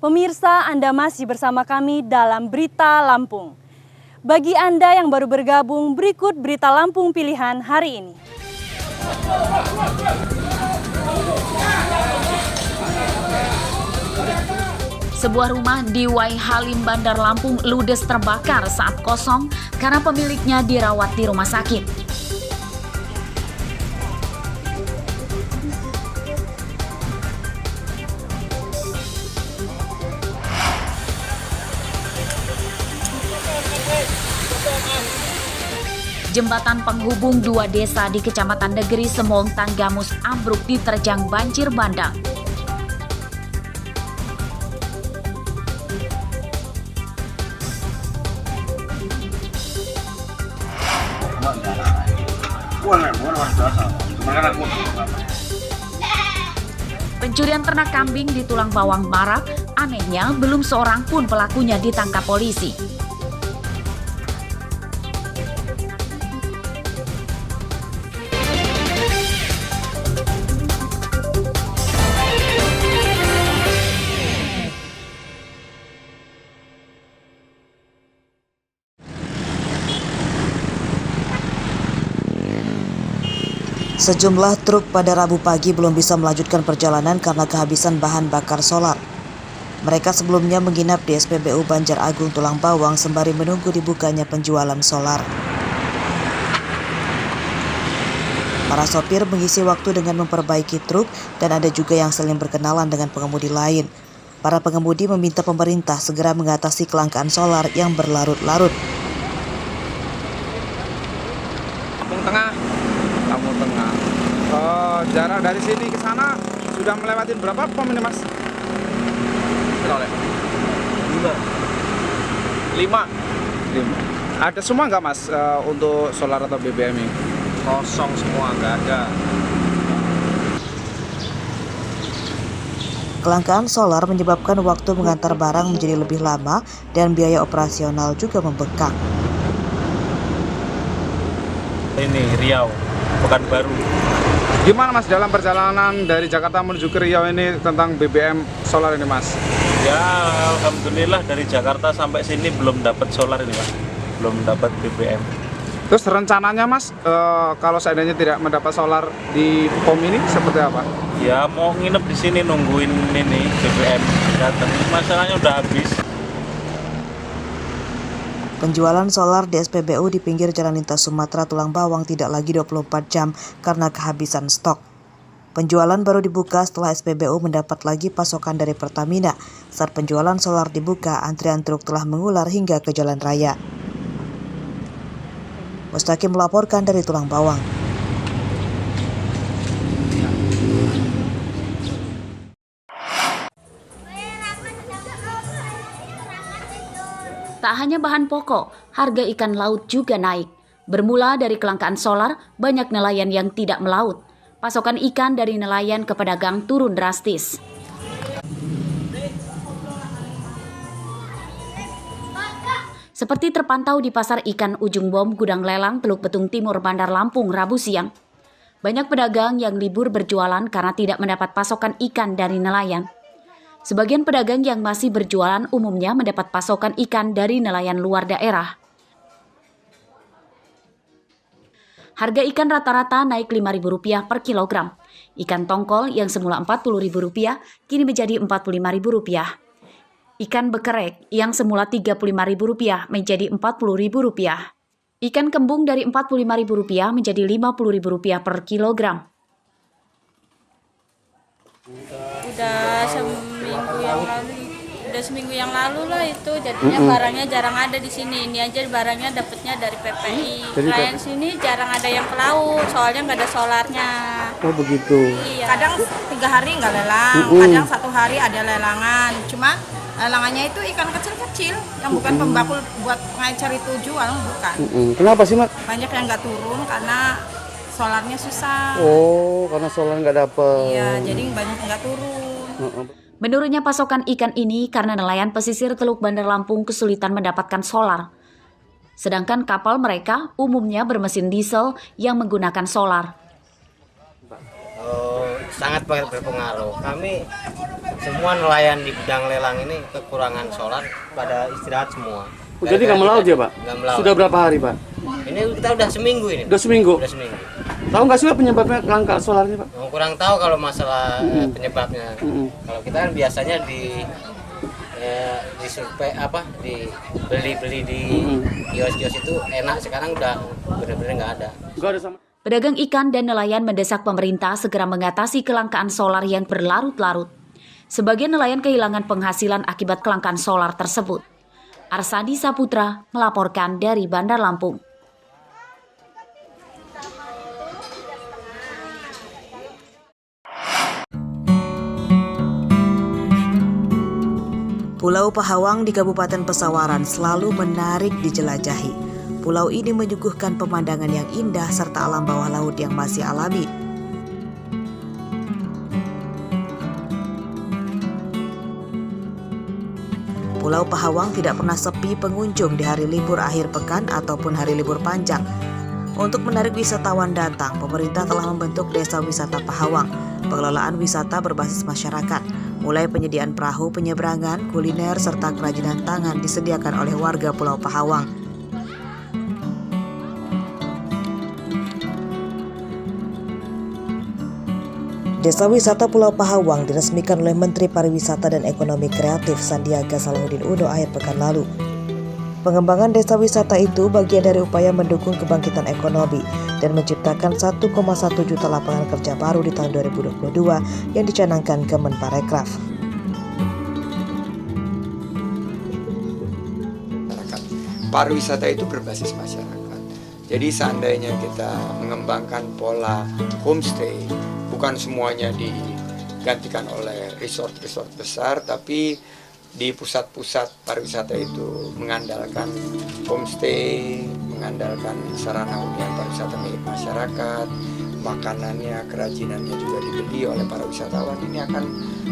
Pemirsa, Anda masih bersama kami dalam Berita Lampung. Bagi Anda yang baru bergabung, berikut Berita Lampung pilihan hari ini. Sebuah rumah di Wai Halim, Bandar Lampung ludes terbakar saat kosong karena pemiliknya dirawat di rumah sakit. Jembatan penghubung dua desa di Kecamatan Negeri Semong, Tanggamus ambruk diterjang banjir bandang. Pencurian ternak kambing di Tulang Bawang marak, anehnya belum seorang pun pelakunya ditangkap polisi. Sejumlah truk pada Rabu pagi belum bisa melanjutkan perjalanan karena kehabisan bahan bakar solar. Mereka sebelumnya menginap di SPBU Banjar Agung Tulang Bawang sembari menunggu dibukanya penjualan solar. Para sopir mengisi waktu dengan memperbaiki truk dan ada juga yang saling berkenalan dengan pengemudi lain. Para pengemudi meminta pemerintah segera mengatasi kelangkaan solar yang berlarut-larut. Lampung Tengah. Jarak dari sini ke sana sudah melewati berapa pom ini, Mas? Berapa? 5. Ada semua nggak, Mas, untuk solar atau BBM ini? Kosong semua, nggak ada. Kelangkaan solar menyebabkan waktu mengantar barang menjadi lebih lama dan biaya operasional juga membengkak. Ini Riau, Pekanbaru. Gimana, Mas, dalam perjalanan dari Jakarta menuju ke Riau ini tentang BBM solar ini, Mas? Ya, alhamdulillah dari Jakarta sampai sini belum dapat solar ini, Mas. Belum dapat BBM. Terus rencananya, Mas, kalau seandainya tidak mendapat solar di pom ini seperti apa? Ya mau nginep di sini nungguin ini BBM datang. Masalahnya udah habis. Penjualan solar di SPBU di pinggir Jalan Lintas Sumatera Tulang Bawang tidak lagi 24 jam karena kehabisan stok. Penjualan baru dibuka setelah SPBU mendapat lagi pasokan dari Pertamina. Saat penjualan solar dibuka, antrian truk telah mengular hingga ke jalan raya. Mustaqim melaporkan dari Tulang Bawang. Tak hanya bahan pokok, harga ikan laut juga naik. Bermula dari kelangkaan solar, banyak nelayan yang tidak melaut. Pasokan ikan dari nelayan ke pedagang turun drastis. Seperti terpantau di Pasar Ikan Ujung Bom, Gudang Lelang, Teluk Betung Timur, Bandar Lampung, Rabu siang. Banyak pedagang yang libur berjualan karena tidak mendapat pasokan ikan dari nelayan. Sebagian pedagang yang masih berjualan umumnya mendapat pasokan ikan dari nelayan luar daerah. Harga ikan rata-rata naik Rp5.000 per kilogram. Ikan tongkol yang semula Rp40.000 kini menjadi Rp45.000. Ikan bekerek yang semula Rp35.000 menjadi Rp40.000. Ikan kembung dari Rp45.000 menjadi Rp50.000 per kilogram. Udah seminggu yang lalu lah itu, jadinya barangnya jarang ada di sini. Ini aja barangnya dapatnya dari PPI. Nelayan sini jarang ada yang ke laut, soalnya nggak ada solarnya. Oh begitu. Iya. Kadang 3 hari nggak lelang, kadang 1 hari ada lelangan. Cuma lelangannya itu ikan kecil-kecil yang bukan pembakul buat pengecer itu jual, bukan. Kenapa sih, Mak? Banyak yang nggak turun karena solarnya susah. Oh, karena solar nggak dapet. Iya, jadi banyak nggak turun. Menurutnya pasokan ikan ini karena nelayan pesisir Teluk Bandar Lampung kesulitan mendapatkan solar. Sedangkan kapal mereka umumnya bermesin diesel yang menggunakan solar. sangat berpengaruh. Kami semua nelayan di bidang lelang ini kekurangan solar, pada istirahat semua. Jadi nggak melaut ya Pak? Nggak melaut. Sudah berapa hari Pak? Ini kita udah seminggu ini. Udah seminggu? Udah seminggu. Tahu nggak sih Pak penyebabnya langka solar ini Pak? Kurang tahu kalau masalah penyebabnya. Kalau kita kan biasanya di survei beli di kios-kios itu enak, sekarang udah benar-benar nggak ada. Pedagang ikan dan nelayan mendesak pemerintah segera mengatasi kelangkaan solar yang berlarut-larut. Sebagian nelayan kehilangan penghasilan akibat kelangkaan solar tersebut. Arsadi Saputra melaporkan dari Bandar Lampung. Pulau Pahawang di Kabupaten Pesawaran selalu menarik dijelajahi. Pulau ini menyuguhkan pemandangan yang indah serta alam bawah laut yang masih alami. Pulau Pahawang tidak pernah sepi pengunjung di hari libur akhir pekan ataupun hari libur panjang. Untuk menarik wisatawan datang, pemerintah telah membentuk Desa Wisata Pahawang. Pengelolaan wisata berbasis masyarakat, mulai penyediaan perahu penyeberangan, kuliner, serta kerajinan tangan disediakan oleh warga Pulau Pahawang. Desa Wisata Pulau Pahawang diresmikan oleh Menteri Pariwisata dan Ekonomi Kreatif Sandiaga Salahuddin Uno akhir pekan lalu. Pengembangan desa wisata itu bagian dari upaya mendukung kebangkitan ekonomi dan menciptakan 1,1 juta lapangan kerja baru di tahun 2022 yang dicanangkan Kemenparekraf. Pariwisata itu berbasis masyarakat. Jadi seandainya kita mengembangkan pola homestay, bukan semuanya digantikan oleh resort-resort besar, tapi di pusat-pusat pariwisata itu mengandalkan homestay, mengandalkan sarana hunian pariwisata milik masyarakat, makanannya, kerajinannya juga dibeli oleh para wisatawan. Ini akan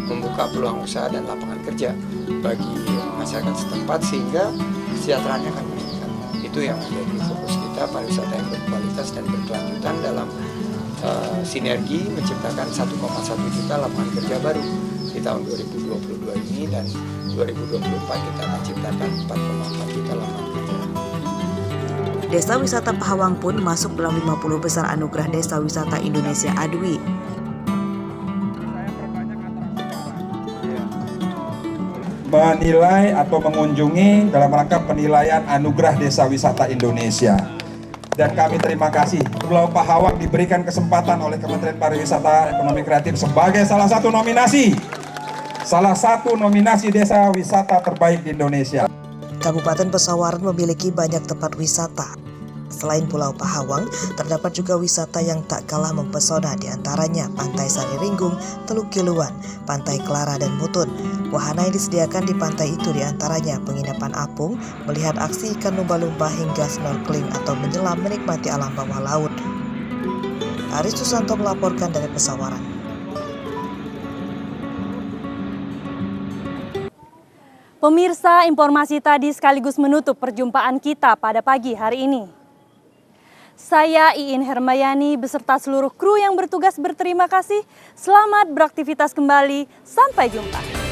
membuka peluang usaha dan lapangan kerja bagi masyarakat setempat sehingga kesejahteraannya akan meningkat. Itu yang menjadi fokus kita, pariwisata yang berkualitas dan berkelanjutan dalam sinergi menciptakan 1,1 juta lapangan kerja baru di tahun 2022 ini, dan 2024 kita menciptakan 4,4 juta lapangan kerja. Desa Wisata Pahawang pun masuk dalam 50 besar anugerah Desa Wisata Indonesia ADWI. Menilai atau mengunjungi dalam rangka penilaian anugerah Desa Wisata Indonesia. Dan kami terima kasih Pulau Pahawang diberikan kesempatan oleh Kementerian Pariwisata Ekonomi Kreatif sebagai salah satu nominasi desa wisata terbaik di Indonesia. Kabupaten Pesawaran memiliki banyak tempat wisata. Selain Pulau Pahawang, terdapat juga wisata yang tak kalah mempesona, diantaranya Pantai Sariringgung, Teluk Kiluan, Pantai Clara, dan Mutun. Wahana yang disediakan di pantai itu diantaranya penginapan apung, melihat aksi ikan lumba-lumba hingga snorkeling atau menyelam menikmati alam bawah laut. Aris Susanto melaporkan dari Pesawaran. Pemirsa, informasi tadi sekaligus menutup perjumpaan kita pada pagi hari ini. Saya Iin Hermayani beserta seluruh kru yang bertugas berterima kasih. Selamat beraktivitas kembali. Sampai jumpa.